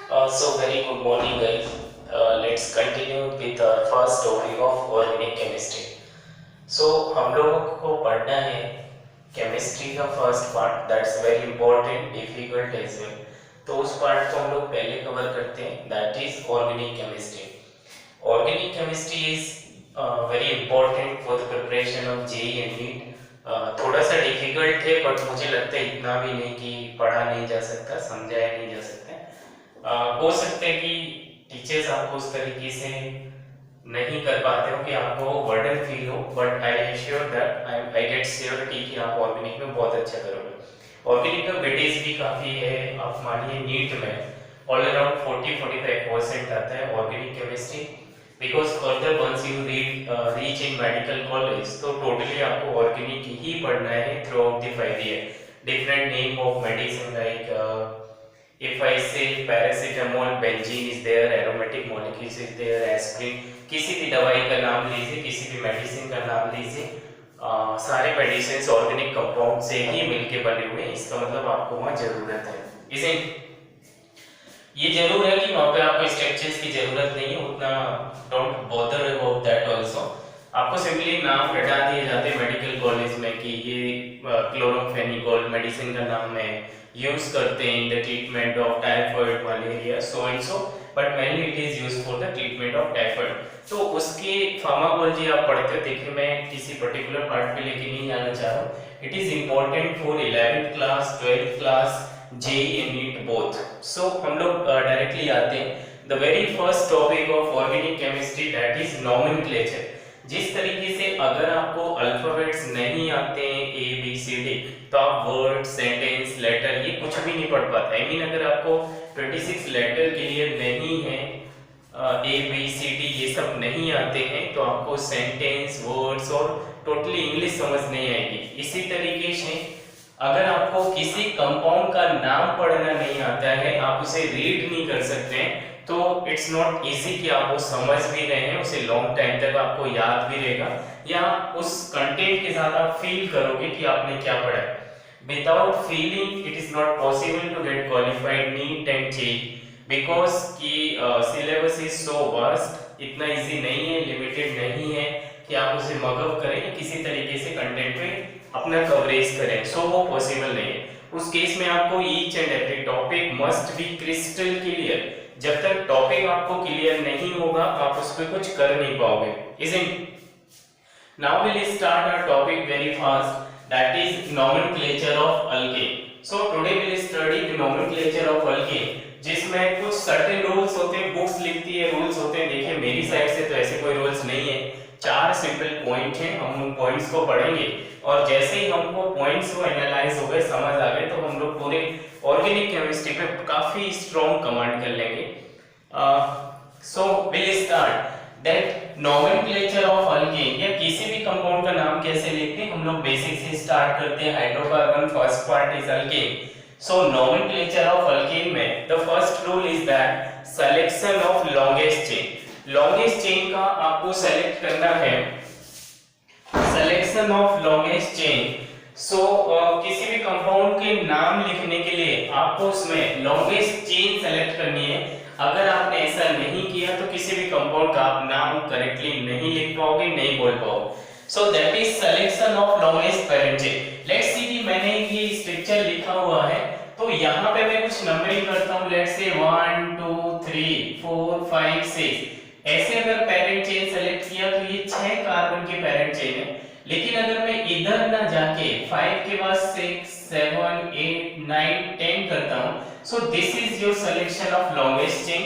So very good morning guys. Let's continue with our first topic of organic chemistry. So हम लोगों को पढ़ना है केमिस्ट्री का first part, that's very important, difficult as well. तो उस पार्ट को हम लोग पहले कवर करते हैं, that is organic chemistry. Organic chemistry is very important for the preparation of JEE and NEET. थोड़ा सा डिफिकल्ट है बट मुझे लगता है इतना भी नहीं कि पढ़ा नहीं जा सकता, समझाया नहीं जा सकता. हो सकता है कि टीचर्स आपको उस तरीके से नहीं कर पाते हो कि आपको बर्डन फील हो, but I assure that I get surety कि आप ऑर्गेनिक में बहुत अच्छा करोगे. ऑर्गेनिक का वेटेज भी काफ़ी है. आप मानिए नीट में ऑल अराउंड 40-45% आता है organic chemistry, because further once you reach in medical college तो टोटली आपको ऑर्गेनिक ही पढ़ना है throughout the 5 year. Different name of medicine like if I say paracetamol, benzene is there, aromatic molecules is there, aspirin, किसी भी दवाई का नाम लीजिए, किसी भी मेडिसिन का नाम लीजिए, सारे मेडिसिन ऑर्गेनिक कंपाउंड से ही मिलके बने हुए हैं. इसका मतलब आपको वहाँ जरूरत है. इसे ये जरूर है कि वहाँ पे आपको स्ट्रक्चर्स की जरूरत नहीं है उतना. Don't bother about that also. आपको सिंपली नाम हटा दिए जाते हैं मेडिकल कॉलेज में कि ये क्लोरोफेनिकोल मेडिसिन का नाम है, यूज करते हैं in the treatment of typhoid, malaria, so and so, but mainly it is used for the treatment of typhoid. तो उसके फार्माकोलॉजी आप पढ़ते हो. देखिए मैं किसी पर्टिकुलर पार्ट पे लेके नहीं आना चाह रहा हूँ. It is important for 11th class, 12th class, JEE and NEET both. So हम लोग डायरेक्टली आते हैं. The very first topic of organic chemistry that is nomenclature. जिस तरीके से अगर आपको अल्फाबेट्स नहीं आते हैं ए बी सी डी तो आप वर्ड, सेंटेंस, लेटर ये कुछ भी नहीं पढ़ पाते. आई मीन अगर आपको 26 लेटर क्लियर नहीं है, ए बी सी डी ये सब नहीं आते हैं तो आपको सेंटेंस, वर्ड्स और टोटली इंग्लिश समझ नहीं आएगी. इसी तरीके से अगर आपको किसी कंपाउंड का नाम पढ़ना नहीं आता है, आप उसे रीड नहीं कर सकते हैं, तो इट्स नॉट इजी कि आप वो समझ भी रहे हैं, उसे लॉन्ग टाइम तक आपको याद भी रहेगा या उस कंटेंट के साथ आप फील करोगे कि आपने क्या पढ़ा है. Without feeling it is not possible to get qualified NEET and JEE, because कि सिलेबस इज सो वास्ट. इतना इजी नहीं है, लिमिटेड नहीं है कि आप उसे मगअप करें या किसी तरीके से कंटेंट पे अपना कवरेज करें. सो वो पॉसिबल नहीं है. उस केस में आपको each and every topic must be crystal clear. जब तक टॉपिक आपको क्लियर नहीं होगा आप उस पर कुछ कर नहीं पाओगे. Isn't? Now we'll start our topic very fast. That is nomenclature of alkane. So today we'll study the nomenclature of alkane, जिसमें कुछ सर्टेन रूल्स होते हैं, बुक्स लिखती है रूल्स होते हैं. देखिए मेरी साइड से तो ऐसे कोई रूल्स नहीं है. 4 सिंपल पॉइंट हैं, हम उन पॉइंट्स को पढ़ेंगे और जैसे ही हमको पॉइंट्स को एनालाइज हो गए, समझ आ गए, तो हम लोग पूरे ऑर्गेनिक केमिस्ट्री पे काफी स्ट्रॉन्ग कमांड कर लेंगे. So will start that nomenclature of alkane, या किसी भी कंपाउंड का नाम कैसे लिखते हैं हम लोग बेसिक से स्टार्ट करते हैं. Hydrocarbon first part is alkane. So nomenclature of alkane में the first rule is that selection of longest chain. Longest chain का आपको सेलेक्ट करना है. Selection of longest chain. So किसी भी कंपाउंड के नाम लिखने के लिए आपको उसमें लॉन्गेस्ट चेन सेलेक्ट करनी है. अगर आपने ऐसा नहीं किया तो किसी भी कंपाउंड का आप नाम करेक्टली नहीं लिख पाओगे, नहीं बोल पाओगे. So that is selection of longest parent chain. Let's see कि मैंने ये स्ट्रक्चर लिखा हुआ है तो यहाँ पे मैं कुछ नंबरिंग करता हूँ. Let's say 1 2 3 4 5 6. ऐसे अगर पैरेंट चेन सेलेक्ट किया तो ये 6 कार्बन के पैरेंट चेन है. लेकिन अगर मैं इधर ना जाके 5 के बाद 6 7 8 9 10 करता हूं, so this is your selection of longest chain.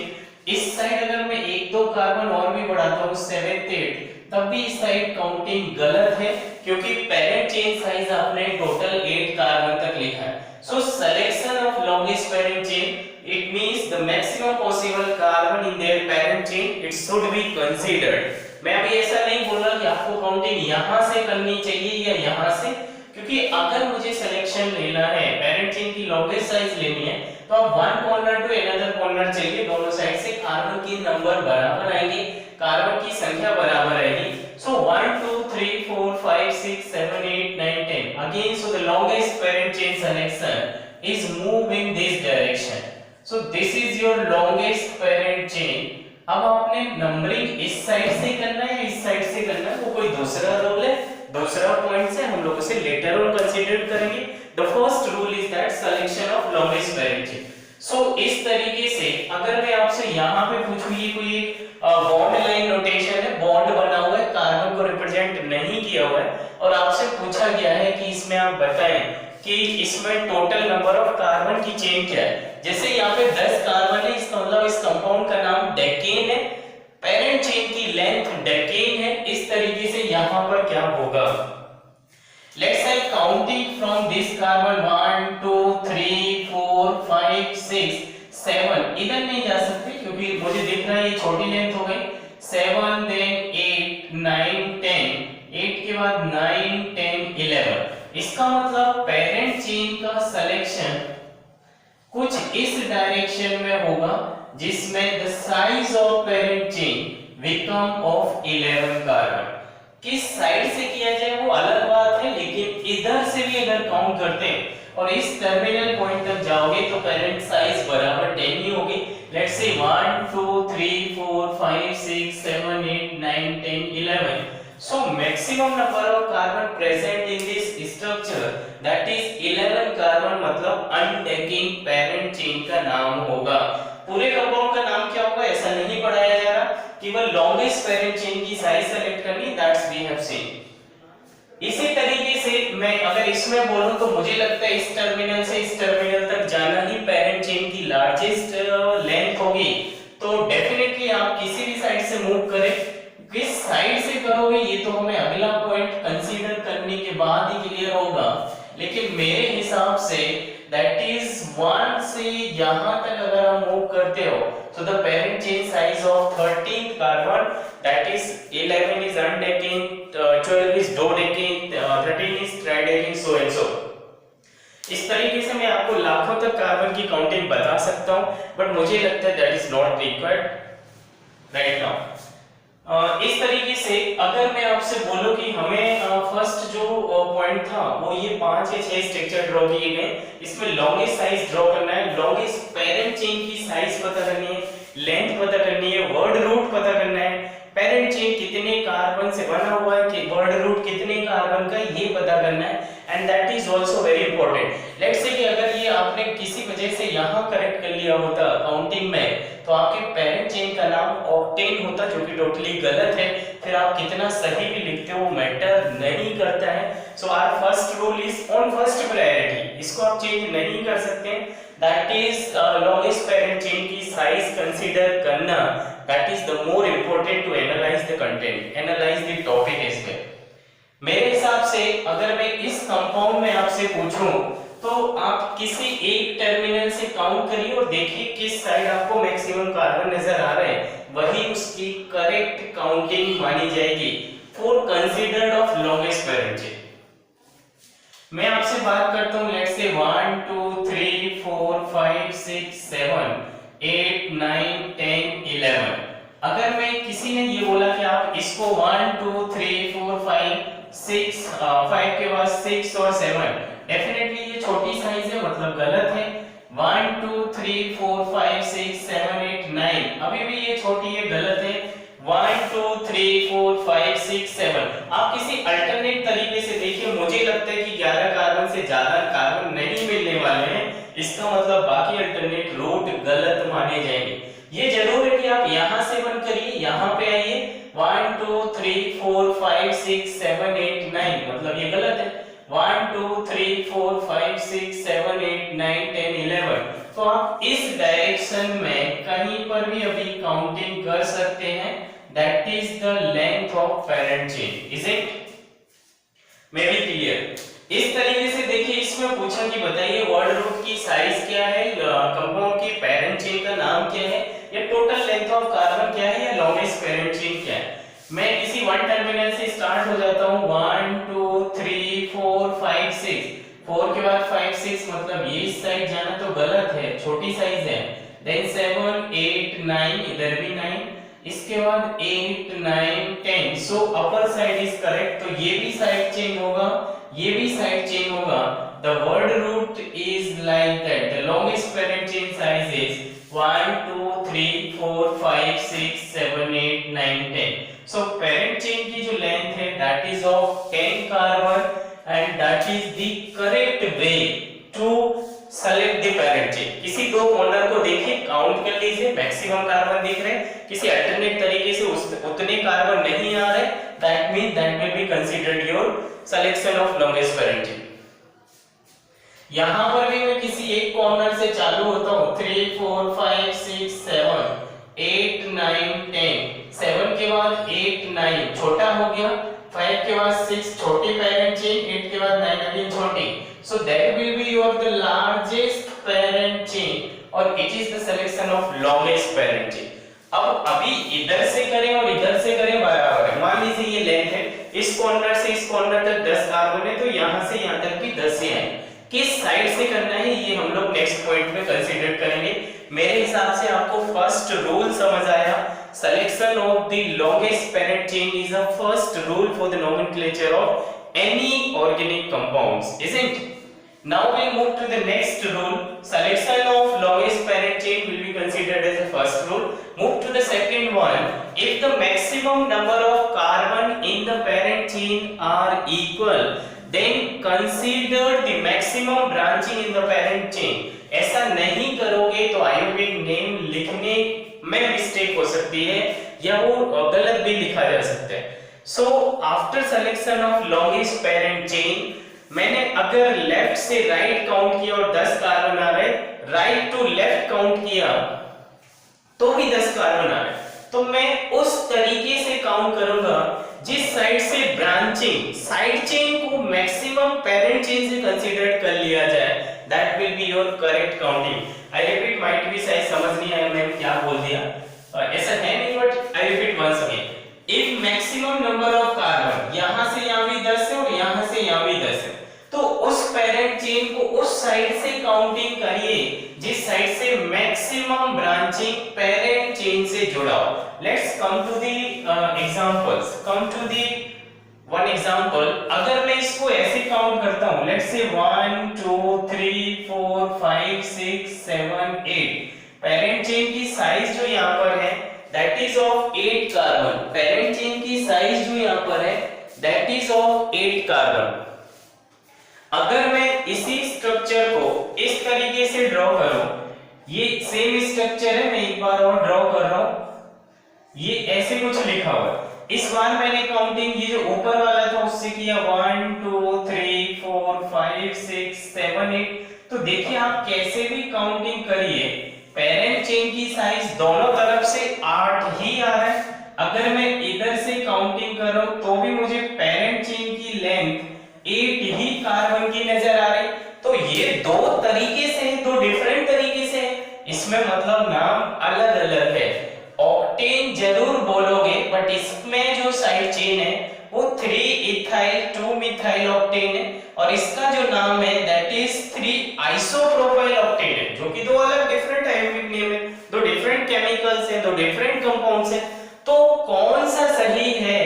इस साइड अगर मैं एक दो कार्बन और भी बढ़ाता हूं 7 8, तब भी इस साइड काउंटिंग गलत है क्योंकि पेरेंट चेन साइज आपने टोटल 8 कार्बन तक लिखा है. So selection of longest parent chain, it means the maximum possible carbon in their parent chain it should be considered. मैं अभी ऐसा नहीं बोल रहा कि आपको काउंटिंग यहां से करनी चाहिए या यहां से, क्योंकि अगर मुझे सिलेक्शन लेना है, पेरेंट चेन की लॉन्गेस्ट साइज लेनी है, तो आप one corner to another corner चलिए. दोनों साइड से कार्बन की नंबर बराबर आएंगे, कार्बन की संख्या बराबर आएगी. सो 1 2 3 4 5 6 7 8 9 10 again. So the longest parent chain selection is move in this direction. So this is your longest parent chain. अब आपने नंबरिंग इस साइड से करना है या इस साइड से करना है, वो कोई दूसरा रूल है, दूसरा पॉइंट से हम लोग उसे लेटर ऑन कंसीडर करेंगे। The first rule is that selection of longest parent chain. So इस तरीके से अगर मैं आपसे यहाँ पे पूछूं, ये कोई बॉन्ड लाइन नोटेशन है, बॉन्ड बना हुआ है, कार्बन को रिप्रेजेंट नहीं किया हुआ है, और आपसे पूछा गया है कि इसमें आप बताएं कि इसमें टोटल नंबर ऑफ कार्बन की चेन क्या है। जैसे यहाँ पे 10 कार्बन है, इसका मतलब इस कंपाउंड का नाम डेकेन है, पेरेंट चेन की लेंथ डेकेन है। इस तरीके से यहाँ पर क्या होगा, let's say counting from this carbon 1 2 3 4 5 6 7, इधर नहीं जा सकते क्योंकि मुझे दिख रहा है ये छोटी लेंथ हो गई, 7 देन 8 9 10, 8 के बाद 9 10 11। इसका मतलब पेरेंट चेन का सिलेक्शन कुछ इस डायरेक्शन में होगा जिसमें the size of parent chain become of 11 carbon. किस साइड से किया जाए वो अलग बात है, लेकिन इधर से भी अगर काउंट करते हैं और इस टर्मिनल पॉइंट तक जाओगे तो पेरेंट साइज बराबर 10 ही होगी। Let's say 1 2 3 4 5 6 7 8 9 10 11। So maximum number of carbon present in this structure that is 11 carbon, मतलब अनडेकिंग पेरेंट चेन का नाम होगा। पूरे कंपाउंड का नाम क्या होगा ऐसा नहीं पढ़ाया जा रहा, केवल लॉन्गेस्ट पेरेंट चेन की साइज सेलेक्ट करनी, दैट्स वी हैव सीन। इसी तरीके से मैं अगर इसमें बोलूं तो मुझे लगता है इस टर्मिनल से इस टर्मिनल तक जाना ही पेरेंट चेन की लार्जेस्ट लेंथ होगी। तो डेफिनेटली आप किसी भी साइड से मूव करें, किस साइड से करोगे ये तो हमें अगला पॉइंट कंसीडर करने के बाद ही क्लियर होगा, लेकिन मेरे हिसाब से दैट इज 1 से यहां तक अगर आप मूव करते हो तो the parent chain size of 13th carbon that is 11 is undecane, 12 is dodecane, 13 is tridecane, so and so. इस तरीके से मैं आपको लाखों तक कार्बन की काउंटिंग बता सकता हूं, बट मुझे लगता है that is not required right now. इस तरीके से अगर मैं आपसे बोलूं कि हमें फर्स्ट जो पॉइंट था वो ये 5 या 6 स्ट्रक्चर ड्रॉ किए गए, इसमें लॉन्गेस्ट साइज ड्रॉ करना है, लॉन्गेस्ट पेरेंट चेन की साइज पता करनी है, लेंथ पता करनी है, वर्ड रूट पता करना है, पेरेंट चेन कितने कार्बन से बना हुआ है कि वर्ड रूट कितने कार्बन का ये पता करना है, and that is also very important. Let's say कि अगर ये आपने किसी वजह से यहां करेक्ट कर लिया होता काउंटिंग में तो आपके पेरेंट चेन का नाम ऑक्टेन होता, जो कि टोटली गलत है। फिर आप कितना सही भी लिखते हो मैटर नहीं करता है। So our first rule is on first priority, इसको आप चेंज नहीं कर सकते, that is longest parent chain की साइज कंसीडर करना, that is the more important to analyse the content, analyse the topic is there. मेरे हिसाब से अगर मैं इस कंपाउंड में आपसे पूछूं तो आप किसी एक टर्मिनल से काउंट करिए और देखिए किस साइड आपको मैक्सिमम कार्बन नजर आ रहे हैं, वही उसकी करेक्ट काउंटिंग मानी जाएगी for considered of longest parent chain. मैं आपसे बात करता हूं, लेट्स से 1 2 3 4 5 6 7 8 9 10 11। अगर मैं किसी ने ये बोला कि आप इसको 1 2 3 4 5 6 5 के बाद 6 और 7, डेफिनेटली ये छोटी साइज है मतलब गलत है। 1 2 3 4 5 6 7 8 9, अभी भी ये छोटी है, गलत है। 1 2 3 4 5 6 7, आप किसी अल्टरनेट तरीके से देखिए, मुझे लगता है कि 11 कार्बन से ज्यादा कार्बन नहीं मिलने वाले हैं, इसका मतलब बाकी अल्टरनेट रूट गलत माने जाएंगे। ये जरूर है कि आप यहां से बंद करिए, यहां पे आइए 1 2 3 4 5 6 7 8 9, मतलब ये गलत है। 1 2 3 4 5 6 7 8 9 10 11, तो आप इस डायरेक्शन में कहीं पर भी अभी काउंटिंग कर सकते हैं, that is the length of parent chain, is it? May be clear? इस तरीके से देखिए, इसमें पूछा कि बताइए वर्ड रूट की साइज क्या है, कंपाउंड की पेरेंट चेन का नाम क्या है, या टोटल लेंथ ऑफ कार्बन क्या है, या लॉन्गेस्ट पेरेंट चेन क्या है। मैं किसी वन टर्मिनल से स्टार्ट हो जाता हूं, 1 2 3 4 5 6, 4 के बाद 5 6, मतलब ये इस साइड जाना तो गलत है, छोटी साइज है। देन 7 8 9, इधर भी 9, इसके बाद 8 9 10, सो अपर साइड इज करेक्ट, तो ये भी साइड चेंज होगा, ये भी साइड चेंज होगा, the word root is like that. The longest parent chain size is 1 2 3 4 5 6 7 8 9 10. So parent chain की जो length है that is of 10 carbon and that is the correct way to select the parent chain. किसी दो corner को देखिए, count कर लीजिए, maximum carbon दिख रहे हैं, किसी अल्टरनेट तरीके से उतने कार्बन नहीं आ रहे, that means that will be considered your selection of longest parent chain. यहां पर भी मैं किसी एक कॉर्नर से चालू होता हूं, 3 4 5 6 7 8 9 10, 7 के बाद 8 9 छोटा हो गया, 5 के बाद 6 छोटी पेरेंट चेन, 8 के बाद 9 अगेन छोटी, so that will be your the largest parent chain और it is the selection of longest parent chain. अब अभी इधर से करें और इधर से करें बराबर है, मान लीजिए ये लेंथ है, इस कॉर्नर से इस कॉर्नर तक 10 कार्बन है, तो यहां से यहां तक भी 10 ही है, किस साइड से करना है ये हम लोग नेक्स्ट पॉइंट में कंसीडर करेंगे। मेरे हिसाब से आपको फर्स्ट रूल समझ आया, selection of the longest parent chain is a first rule for the nomenclature of any organic compounds, isn't? Now we move to the next rule. Selection of longest parent chain will be considered as the first rule. Move to the second one. If the maximum number of carbon in the parent chain are equal, then consider the maximum branching in the parent chain. ऐसा नहीं करोगे तो आयोगिक name लिखने में mistake हो सकती है या वो गलत भी लिखा जा सकता है। So after selection of longest parent chain, मैंने अगर लेफ्ट से राइट काउंट किया और 10 कार्बन आ रहे, राइट टू लेफ्ट काउंट किया तो भी 10 कार्बन आ रहे, तो मैं उस तरीके से काउंट करूंगा जिस साइड से ब्रांचिंग साइड चेन को मैक्सिमम पेरेंट चेन से कंसीडर कर लिया जाए, that will be your correct counting. I repeat, might be शायद समझ नहीं आया मैंने क्या बोल दिया, ऐसा है नहीं, but I repeat once again. If maximum number of carbon यहां से यहां भी 10 है और यहां से यहां भी 10 है, तो उस पेरेंट चेन को उस साइड से काउंटिंग करिए जिस साइड से मैक्सिमम ब्रांचिंग पेरेंट चेन से जुड़ा हो। Let's come to the examples, come to the one example. अगर मैं इसको ऐसे काउंट करता हूं, लेट्स से 1 2 3 4 5 6 7 8, पेरेंट चेन की साइज जो यहां पर है that is of 8 carbon, parent chain की साइज जो यहां पर है दैट इज ऑफ 8 कार्बन। अगर मैं इसी स्ट्रक्चर को इस तरीके से ड्रॉ करूं, ये सेम स्ट्रक्चर है, मैं एक बार और ड्रॉ कर रहा हूं, ये ऐसे कुछ लिखा हुआ है। इस बार मैंने काउंटिंग ये जो ऊपर वाला था उससे किया 1 2 3 4 5 6 7 8, तो देखिए आप कैसे भी काउंटिंग करिए पेरेंट चेन की साइज दोनों तरफ से 8 ही आ रहा है। अगर मैं इधर से काउंटिंग कर रहा हूं तो भी मुझे पेरेंट चेन की लेंथ 8 ही कार्बन की नजर आ रही, तो ये दो तरीके से है, दो डिफरेंट तरीके से है, इसमें मतलब नाम अलग अलग है। ऑक्टेन जरूर बोलोगे बट इसमें जो साइड चेन है वो 3 इथाइल 2 मिथाइल ऑक्टेन है और इसका जो नाम है दैट इज 3 आइसोप्रोपाइल ऑक्टेन है, जो कि दो अलग डिफरेंट आयोगिक नेम है, दो डिफरेंट केमिकल्स हैं, दो डिफरेंट कंपाउंड्स हैं। तो कौन सा सही है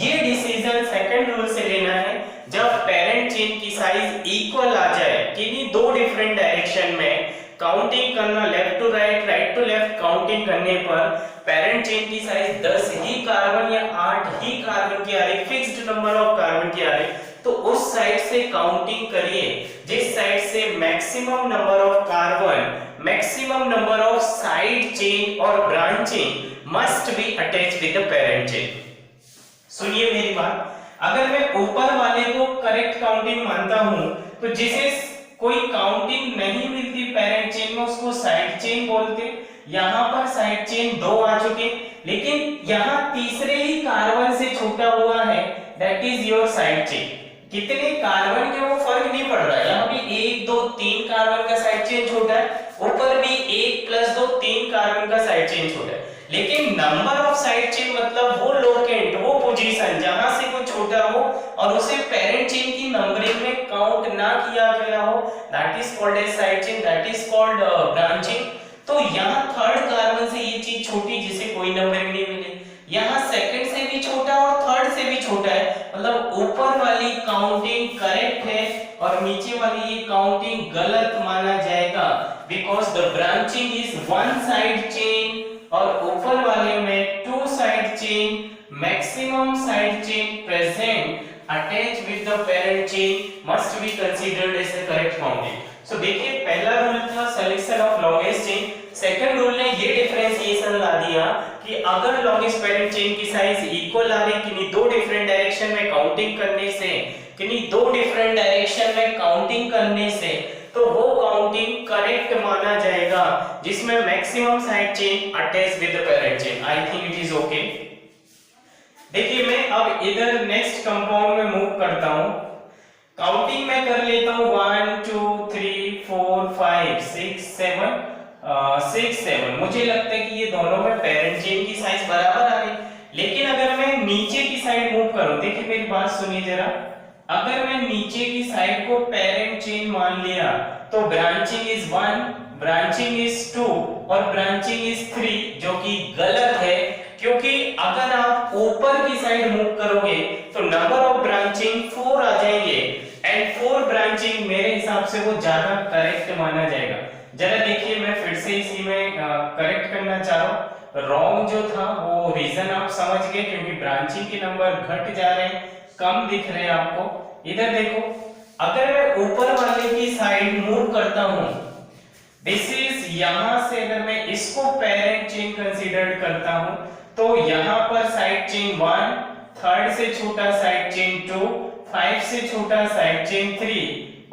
ये डिसीजन सेकंड रूल से लेना है जब पेरेंट चेन की साइज इक्वल आ जाए, किन्हीं दो डिफरेंट डायरेक्शन में काउंटिंग करना, left to right right to left counting करने पर पेरेंट चेन की साइज 10 ही कार्बन या 8 ही कार्बन की आ रही, फिक्स्ड नंबर ऑफ कार्बन की आ रही, तो उस साइड से काउंटिंग करिए जिस साइड से maximum number of carbon, maximum number of side chain और branching must be attached with the parent chain. सुनिए मेरी बात, अगर मैं ऊपर वाले को करेक्ट काउंटिंग मानता हूं तो जिसे कोई काउंटिंग नहीं मिलती पेरेंट चेन में उसको साइड चेन बोलते। यहां पर साइड चेन 2 आ चुके, लेकिन यहां तीसरे ही कार्बन से छूटा हुआ है that is your side chain. कितने कार्बन के वो फर्क नहीं पड़ रहा है, यहां भी 1 2 3 कार्बन का साइड चेन छोटा है, ऊपर भी 1 + 2 3 कार्बन का साइड चेन छोटा है, लेकिन नंबर ऑफ साइड चेन मतलब वो लोकेंट, वो पोजीशन जहां से वो छोटा हो और उसे पेरेंट चेन की नंबरिंग में काउंट ना किया गया हो, that is called as side chain, that is called branching. तो यहां थर्ड कार्बन से ये चीज छोटी जिसे कोई नंबरिंग नहीं मिली, यहाँ सेकंड से भी छोटा और थर्ड से भी छोटा है, मतलब ऊपर वाली काउंटिंग करेक्ट है और नीचे वाली ये काउंटिंग गलत माना जाएगा, because the branching is one side chain और ऊपर वाले में two side chain, maximum side chain present attached with the parent chain must be considered as the correct counting. So देखिए पहला रूल था selection of longest chain, second rule ने ये differentiation ला दिया कि अगर लॉन्गेस्ट पेरेंट चेन की size equal आ रही किन्हीं दो डिफरेंट डायरेक्शन में काउंटिंग करने से, किन्हीं दो डिफरेंट डायरेक्शन में काउंटिंग करने से, तो वो काउंटिंग करेक्ट माना जाएगा जिसमें maximum side chain attach with the parent chain. I think it is okay. देखिए मैं अब इधर नेक्स्ट कंपाउंड में मूव करता हूं, काउंटिंग में कर लेता हूं 1 2 3 4 5 6 7 मुझे लगता है कि ये दोनों में पेरेंट चेन की साइज बराबर आ रही, लेकिन अगर मैं नीचे की साइड मूव करूं, देखिए मेरी बात सुनिए जरा, अगर मैं नीचे की साइड को पेरेंट चेन मान लिया तो ब्रांचिंग इज 1, ब्रांचिंग इज 2 और ब्रांचिंग इज 3, जो कि गलत है, क्योंकि अगर आप ऊपर की साइड मूव करोगे तो नंबर ऑफ ब्रांचिंग 4 आ जाएंगे एंड 4 ब्रांचिंग मेरे हिसाब से वो ज्यादा करेक्ट माना जाएगा। जरा देखिए मैं फिर से इसी में करेक्ट करना चाह रहा हूं, रॉन्ग जो था वो रीजन आप समझ गए, क्योंकि ब्रांचिंग के नंबर घट जा रहे हैं, कम दिख रहे हैं आपको। इधर देखो, अगर मैं ऊपर वाले की साइड मूव करता हूं, दिस इज यहां से अगर मैं इसको पेरेंट चेन कंसीडर करता हूं तो यहां पर साइड चेन 1, थर्ड से छोटा साइड चेन 2, 5 से छोटा साइड चेन 3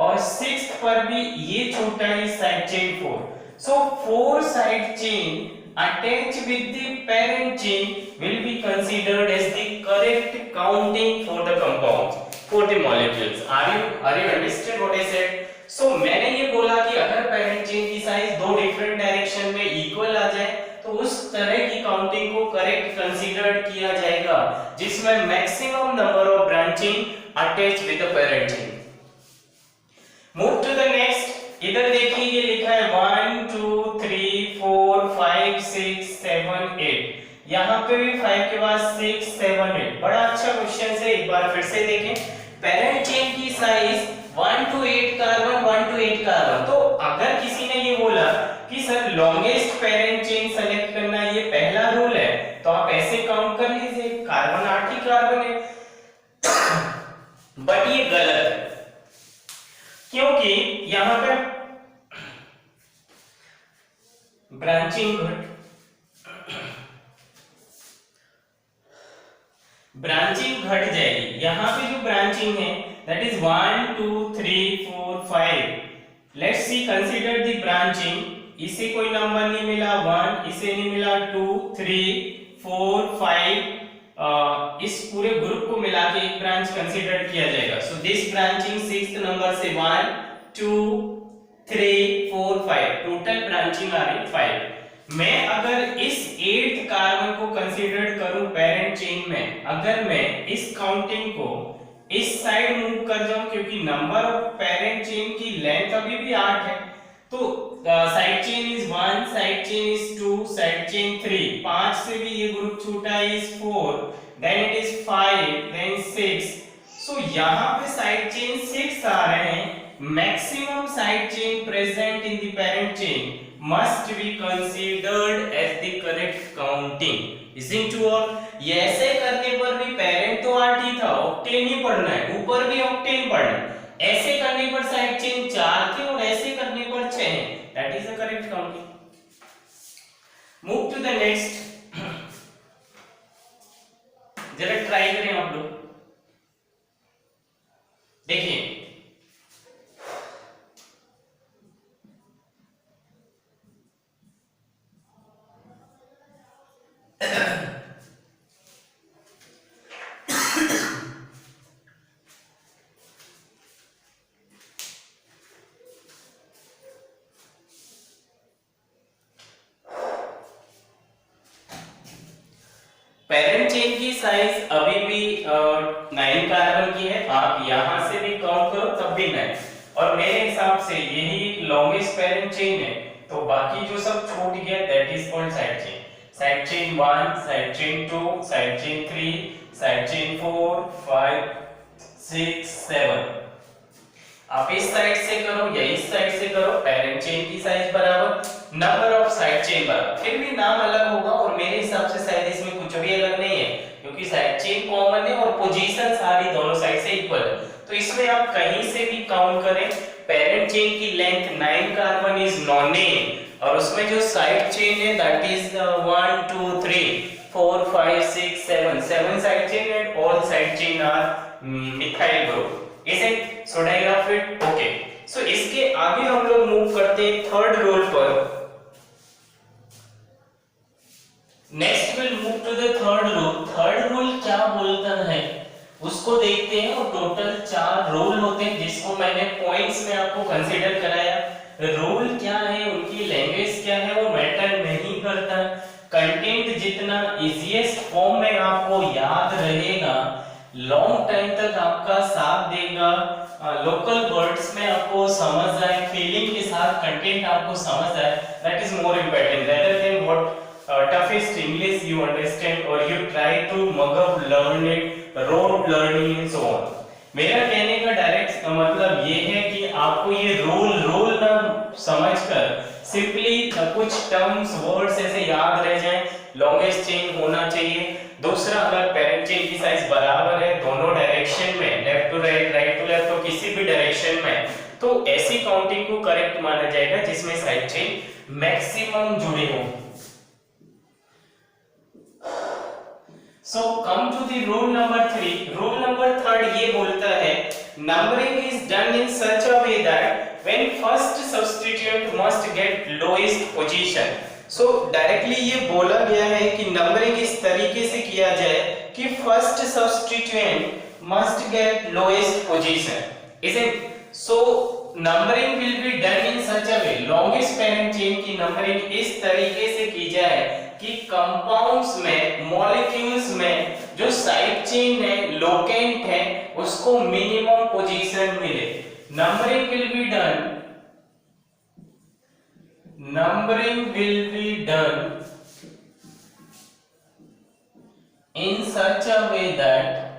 और 6th पर भी ये छोटा है side chain 4। So 4 side chain attached with the parent chain will be considered as the correct counting for the compounds, for the molecules. Are you understand what I said? So मैंने ये बोला कि अगर पेरेंट चेन की size दो different direction में equal आ जाए तो उस तरह की काउंटिंग को करेक्ट कंसीडर किया जाएगा जिसमें maximum number of branching attach with the parent chain. Move to the next, इधर देखिए ये लिखा है 1 2 3 4 5 6 7 8, यहाँ पे भी 5 के बाद 6 7 8। बड़ा अच्छा क्वेश्चन है, एक बार फिर से देखें। पेरेंट चेन की size 1 to 8 carbon, 1 to 8 carbon, तो अगर किसी ने ये बोला कि sir longest parent chain select करना ये पहला रूल है, तो आप ऐसे काउंट कर लीजिए, कार्बन 8 ही कार्बन है। बट ये गलत है, क्योंकि यहां पे ब्रांचिंग घट जाएगी। यहां पे जो ब्रांचिंग है that is 1 2 3 4 5। Let's see, consider the branching. इसे कोई नंबर नहीं मिला 1, इसे नहीं मिला 2 3 4 5, इस पूरे ग्रुप को मिला के एक ब्रांच कंसीडर किया जाएगा। So this branching 6th number से 1 2 3 4 5, टोटल ब्रांचिंग आ रही 5। मैं अगर इस 8th कार्बन को कंसीडर करूं पेरेंट चेन में, अगर मैं इस काउंटिंग को इस साइड मूव कर जाऊं, क्योंकि नंबर ऑफ पेरेंट चेन की लेंथ अभी भी 8 है, तो side chain is 1, side chain is 2, side chain 3, 5 से भी ये ग्रुप छोटा is 4, then it is 5, then 6। So यहां पे साइड चेन 6 आ रहे हैं। Maximum side chain present in the parent chain must be considered as the correct counting, isn't it? और ये ऐसे करने पर भी पेरेंट तो 8 ही था, ऑक्टेन ही पढ़ना है, ऊपर भी ऑक्टेन पढ़ना है। ऐसे करने पर साइड चेन 4 थे और ऐसे करने पर 6 है, that is the correct counting. Move to the next, जरा ट्राई करें आप लोग, देखिए पेरेंट चेन की साइज अभी भी 9 कार्बन की है, आप यहां से भी काउंट करो तब भी 9, और मेरे हिसाब से यही लॉन्गेस्ट पेरेंट चेन है, तो बाकी जो सब छूट गया that is called side chain. Side chain 1, side chain 2, side chain 3, side chain 4, 5, 6, 7। आप इस साइड से करो या इस साइड से करो, पेरेंट चेन की साइज बराबर, नंबर ऑफ साइड चेन बराबर, फिर भी नाम अलग होगा और मेरे हिसाब से शायद इसमें कुछ भी अलग नहीं है क्योंकि साइड चेन कॉमन है और पोजीशन सारी दोनों साइड से इक्वल है। तो इसमें आप कहीं से भी काउंट करें, पेरेंट चेन की length 9 carbon is nonane और उसमें जो साइड चेन है that is 1 2 3 4 5 6 7 7 side chain and all side chain are methyl group. Is it? So diagraph it okay. So इसके आगे हम लोग मूव करते हैं थर्ड रूल पर। Next will move to the third rule. Third rule क्या बोलता है उसको देखते हैं और टोटल 4 रूल होते हैं जिसको मैंने पॉइंट्स में आपको कंसीडर कराया। रूल क्या है, उनकी लैंग्वेज क्या है वो मैटर नहीं करता, कंटेंट जितना इजीएस्ट फॉर्म में आपको याद रहेगा, लॉन्ग टाइम तक आपका साथ देगा, लोकल वर्ड्स में आपको समझ आए, फीलिंग के साथ कंटेंट आपको समझ आए, that is more important rather than what toughest English you understand or you try to mug up learn it rote learning and so on। मेरा कहने का डायरेक्ट मतलब ये है कि आपको ये रोल ना समझकर सिंपली कुछ टर्म्स वर्ड्स ऐसे याद रह जाएं, लॉन्गेस्ट चेन होना चाहिए। दूसरा, अगर पेरेंट चेन की साइज बराबर है दोनों डायरेक्शन में, left to right, right to left, तो किसी भी डायरेक्शन में, तो ऐसी काउंटिंग को करेक्ट माना जाएगा जिसमें साइड चेन मैक्सिमम जुड़े हों। So come to the rule number 3. Rule number 3 ये बोलता है numbering is done in such a way that when first substituent must get lowest position। So directly ये बोला गया है कि numbering इस तरीके से किया जाए कि first substituent must get lowest position। Isn't? So numbering will be done in such a way, longest parent chain की numbering इस तरीके से की जाए कि कंपाउंड्स में, मॉलिक्यूल्स में जो साइड चेन है, लोकेंट है, उसको मिनिमम पोजीशन मिले। Numbering will be done in such a way that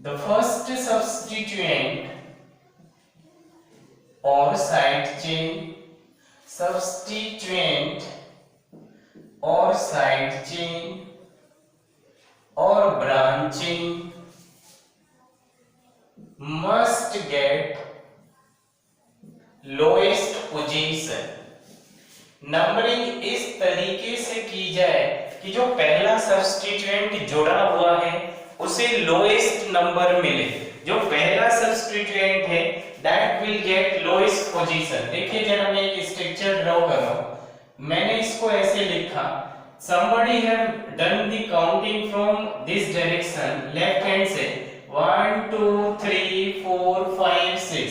the first substituent or side chain or branching must get lowest position। Numbering इस तरीके से की जाए कि जो पहला सब्स्टिट्यूएंट जुड़ा हुआ है उसे लोएस्ट नंबर मिले। जो पहला सब्स्टिट्यूएंट है that will get lowest position. देखिए जरा मैं एक स्ट्रक्चर ड्रॉ कर रहा हूं। मैंने इसको ऐसे लिखा, somebody have done the counting from this direction, left hand से 1 2 3 4 5 6।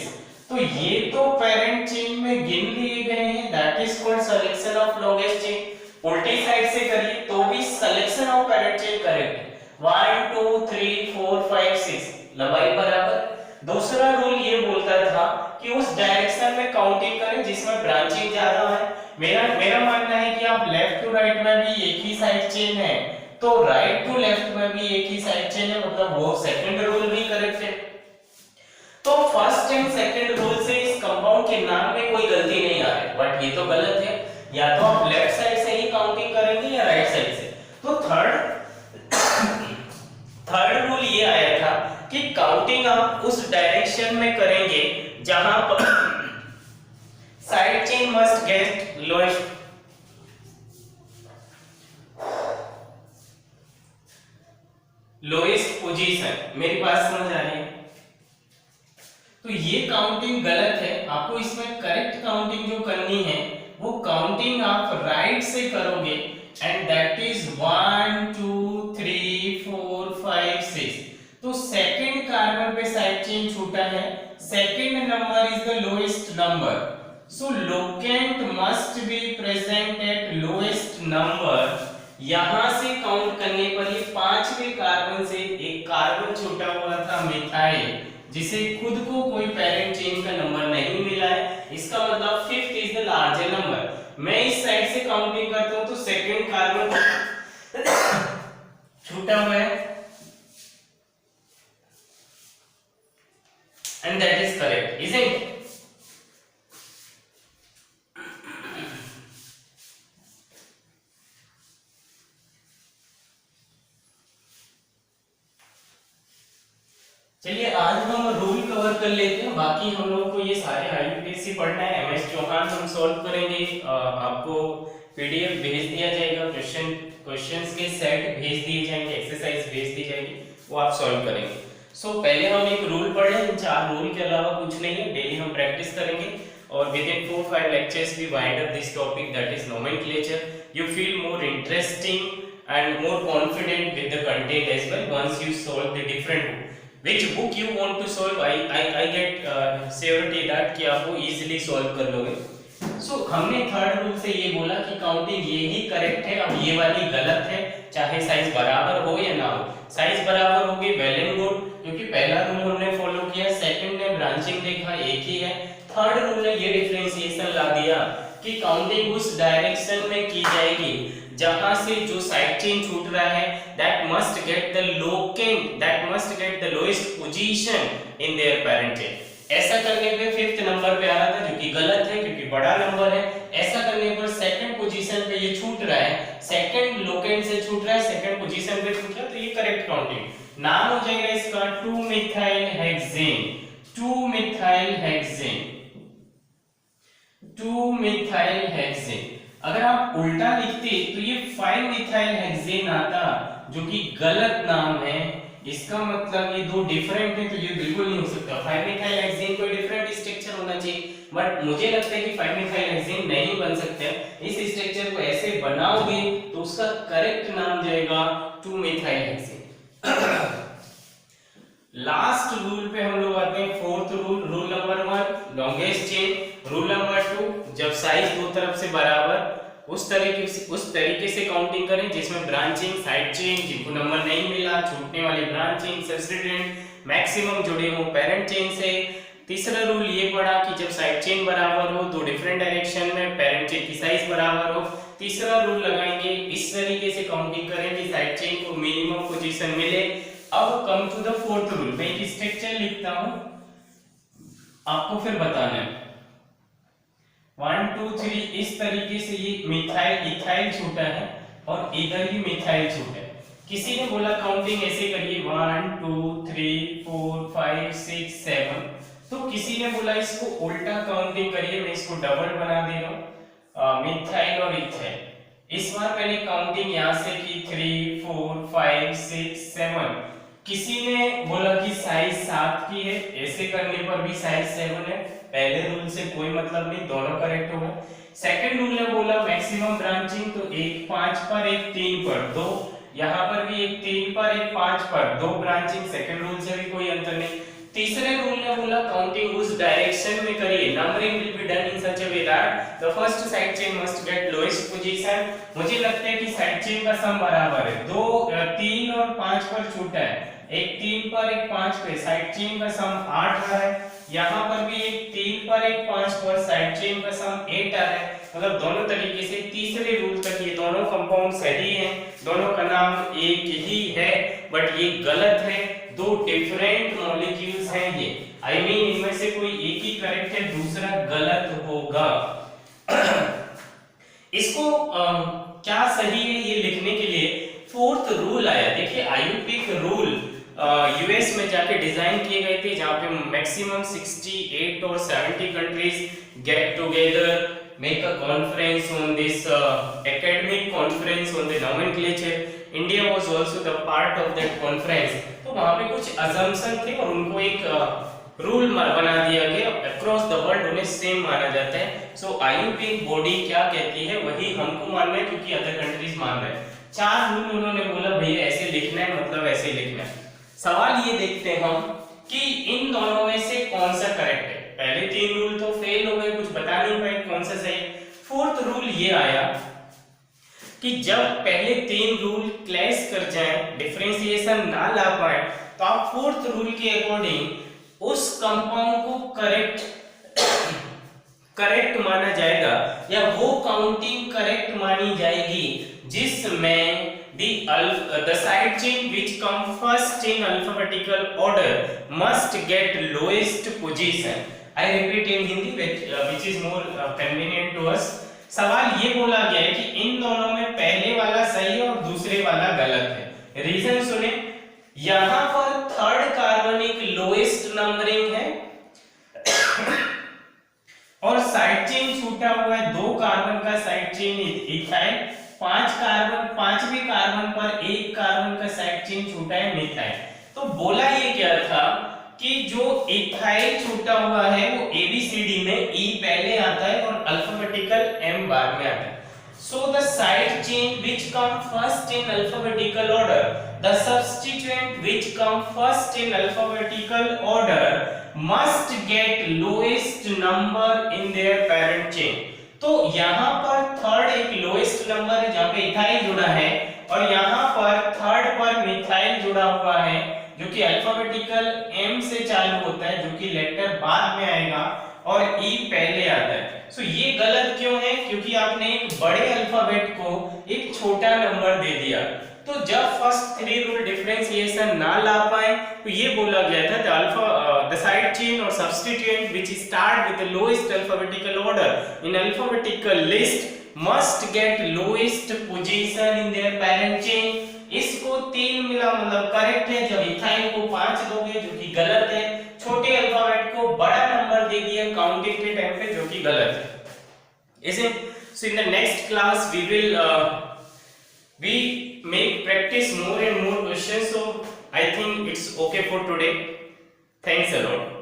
तो ये तो पेरेंट चेन में गिन लिए गए हैं, that is called selection of longest chain. उल्टी साइड से करिए तो भी selection of parent chain correct है। 1 2 3 4 5 6 लंबाई बराबर। दूसरा रूल ये बोलता था कि उस डायरेक्शन में काउंटिंग करें जिसमें ब्रांचिंग ज्यादा है। मेरा मानना है कि आप लेफ्ट टू राइट में भी एक ही साइड चेन है तो राइट टू लेफ्ट में भी एक ही साइड चेन है, मतलब वो सेकंड रूल भी करेक्ट है। तो फर्स्ट एंड सेकंड रूल से इस कंपाउंड के नाम में कोई गलती नहीं आ रही, बट ये तो गलत है। या तो आप लेफ्ट साइड से ही काउंटिंग करेंगे या राइट साइड से। तो थर्ड रूल ये आया था कि काउंटिंग आप उस डायरेक्शन में करेंगे जहां पर side chain must get lowest position. मेरी बात समझ आ रही है? तो ये काउंटिंग गलत है। आपको इसमें करेक्ट काउंटिंग जो करनी है वो काउंटिंग आप राइट से करोगे एंड दैट इज 1 2 3 4 5 6। तो सेकंड कार्बन पे साइड चेन छूटा है, second number is the lowest number, so locant must be present at lowest number. यहां से काउंट करने पर ये पांचवें कार्बन से एक कार्बन छूटा हुआ था मिथाइल, जिसे खुद को कोई पेरेंट चेन का नंबर नहीं मिला है, इसका मतलब fifth is the larger number. मैं इस साइड से काउंटिंग करता हूं तो सेकंड कार्बन छूटा हुआ है, and that is correct, isn't it? चलिए आज हम रूल कवर कर लेते हैं, बाकी हम लोग को ये सारे आईयूपीएससी पढ़ना है। एमएस चौहान हम सॉल्व करेंगे, आपको पीडीएफ भेज दिया जाएगा, क्वेश्चंस के सेट भेज दिए जाएंगे, एक्सरसाइज भेज दी जाएगी, वो आप सॉल्व करेंगे। सो पहले हम एक रूल पढ़ लें, इन 4 रूल के अलावा कुछ नहीं है, डेली हम प्रैक्टिस करेंगे और within 4-5 lectures we wind up this topic, that is nomenclature. You feel more interesting and more confident with the content as well once you solve the different book. Which book you want to solve, I get surety that कि आप वो easily solve कर लोगे। So हमने third rule से ये बोला कि काउंटिंग ये ही करेक्ट है, अब ये वाली गलत है, चाहे साइज बराबर हो या ना हो। साइज बराबर होगी वेल एंड गुड, क्योंकि पहला रूल हमने फॉलो किया, सेकंड ने ब्रांचिंग देखा एक ही है, थर्ड रूल ने ये डिफरेंशिएशन ला दिया कि काउंटिंग उस डायरेक्शन में की जाएगी जहां से जो साइड चेन छूट रहा है that must get the locant, that must get the lowest position in their parent chain। ऐसा करने पे फिफ्थ नंबर पे आ रहा था, जो कि गलत है क्योंकि बड़ा नंबर है। ऐसा करने पर सेकंड पोजीशन पे ये छूट रहा है, सेकंड लोकेंट से छूट रहा है, सेकंड पोजीशन पे छूट रहा है, तो ये करेक्ट काउंटिंग। नाम हो जाएगा इसका 2-मिथाइल हेक्सेन, 2-मिथाइल हेक्सेन, 2-मिथाइल हेक्सेन। अगर आप उल्टा लिखते तो ये 5-मिथाइल हेक्सेन आता, जो कि गलत नाम है। इसका मतलब ये दो डिफरेंट है, तो ये बिल्कुल नहीं हो सकता। 5-मिथाइल हेक्सेन कोई डिफरेंट स्ट्रक्चर होना चाहिए, बट मुझे लगता है कि 5-मिथाइल हेक्सेन नहीं बन सकता। इस स्ट्रक्चर को ऐसे बनाओगे तो उसका करेक्ट नाम जाएगा 2-मिथाइल हेक्सेन। लास्ट रूल पे हम लोग आते हैं, fourth rule, rule number 1 longest chain, rule number 2 जब साइज दो तरफ से बराबर उस तरीके से काउंटिंग करें जिसमें ब्रांचिंग, साइड चेन, जिनको नंबर नहीं मिला, छूटने वाली ब्रांचिंग, सब्स्टिट्यूएंट, मैक्सिमम जुड़े हो पेरेंट चेन से। तीसरा रूल ये पढ़ा कि जब साइड चेन बराबर हो, दो डिफरेंट डायरेक्शन में, पेरेंट चेन की साइज बराबर हो। तीसरा रूल लगाएंगे, इस तरीके से काउंटिंग करें कि साइड चेन को मिनिमम पोजीशन मिले। अब come to the fourth rule, मैं एक स्ट्रक्चर लिखता हूं, आपको फिर बताना है। 1 2 3 इस तरीके से ये मिथाइल इथाइल छूटा है और इधर भी मिथाइल छूटा है। किसी ने बोला काउंटिंग ऐसे करिए 1 2 3 4 5 6 7, तो किसी ने बोला इसको उल्टा काउंटिंग करिए, मैं इसको डबल बना दे रहा हूं, मिथाइल और इथाइल। इस बार मैंने काउंटिंग यहां से की 3 4 5 6 7। किसी ने बोला कि साइज 7 की है, ऐसे करने पर भी साइज 7 है। पहले रूल से कोई मतलब नहीं, दोनों करेक्ट होगा। सेकंड रूल ने बोला मैक्सिमम ब्रांचिंग, तो एक 5 पर एक 3 पर, दो यहां पर भी एक 3 पर एक 5 पर, दो ब्रांचिंग, सेकंड रूल से भी कोई अंतर नहीं। तीसरे रूल ने बोला काउंटिंग उस डायरेक्शन में करिए, numbering will be done in such a way that the first side chain must get lowest position. मुझे लगता है कि साइड चेन का सम बराबर है, 2 3 और 5 पर छूटा है, एक 3 पर एक 5 पे, साइड चेन का सम 8 आ रहा है। यहाँ पर भी एक 3 पर एक 5 पर, साइड चेन का सम 8 आ रहा है। मतलब दोनों तरीके से तीसरे रूल तक ये दोनों कंपाउंड सही हैं, दोनों का नाम एक ही है, बट ये गलत है, दो डिफरेंट मॉलिक्यूल्स हैं ये। आई मीन इनमें से कोई एक ही करेक्ट है, दूसरा गलत होगा। इसको क्या सही है ये लिखने के लिए फोर्थ रूल आया। देखिए आईयूपी के रूल यूएस में जाके डिजाइन किए गए थे, जहां पे मैक्सिमम 68 और 70 countries get together, make a conference on this academic conference on the nomenclature. India was also the part of that conference. तो वहां पे कुछ assumption थे और उनको एक रूल बना दिया गया, अक्रॉस द वर्ल्ड उन्हें सेम माना जाता है। सो आईयूपी बॉडी क्या कहती है वही हमको मानना है, क्योंकि अदर कंट्रीज मान रहे हैं। 4 रूल उन्होंने बोला भैया ऐसे लिखना है, मतलब ऐसे लिखना है। सवाल ये देखते हैं हम कि इन दोनों में से कौन सा करेक्ट है। पहले 3 रूल तो फेल हो गए, कुछ बता नहीं पाए कौन सा सही। फोर्थ रूल ये आया कि जब पहले 3 रूल क्लैश कर जाएं, डिफरेंशिएशन ना ला पाए, तो आप फोर्थ रूल के अकॉर्डिंग उस कंपाउंड को करेक्ट माना जाएगा या वो काउंटिंग करेक्ट मानी जाएगी जिसमें the side chain which come first in alphabetical order must get lowest position. I repeat in Hindi which is more convenient to us. सवाल ये बोला गया है कि इन दोनों में पहले वाला सही है और दूसरे वाला गलत है। रीजन सुने, यहां पर थर्ड कार्बनिक लोएस्ट नंबरिंग है और साइड चेन छूटा हुआ है 2 कार्बन का साइड चेन इथाइल, 5वें कार्बन पर 1 कार्बन का साइड चेन छूटा है मिथाइल। तो बोला ये क्या था कि जो इथाइल छूटा हुआ है वो एबीसीडी में ई पहले आता है और अल्फाबेटिकल एम बाद में आता है। So the side chain which come first in alphabetical order, the substituent which come first in alphabetical order must get lowest number in their parent chain. तो यहाँ पर थर्ड एक लोएस्ट नंबर है जहाँ पे इथाइल जुड़ा है और यहाँ पर थर्ड पर मिथाइल जुड़ा हुआ है जो कि अल्फाबेटिकल एम से चालू होता है जो कि लेटर बाद में आएगा और ई पहले आता है। सो ये गलत क्यों है? क्योंकि आपने एक बड़े अल्फाबेट को एक छोटा नंबर दे दिया। तो जब फर्स्ट 3 रूल डिफरेंशिएशन ना ला पाए तो ये बोला गया था द साइड चेन और substituent which start with the lowest alphabetical order in alphabetical list must get lowest position in their parent chain. इसको 3 मिला मतलब करेक्ट है। जब इथाइल को 5 दोगे जो कि गलत है, छोटे अल्फाबेट को बड़ा नंबर दे दिया काउंटिंग के टाइम पे जो कि गलत है। इसे so in the next class we will we make practice more and more questions, so I think it's okay for today. Thanks a lot.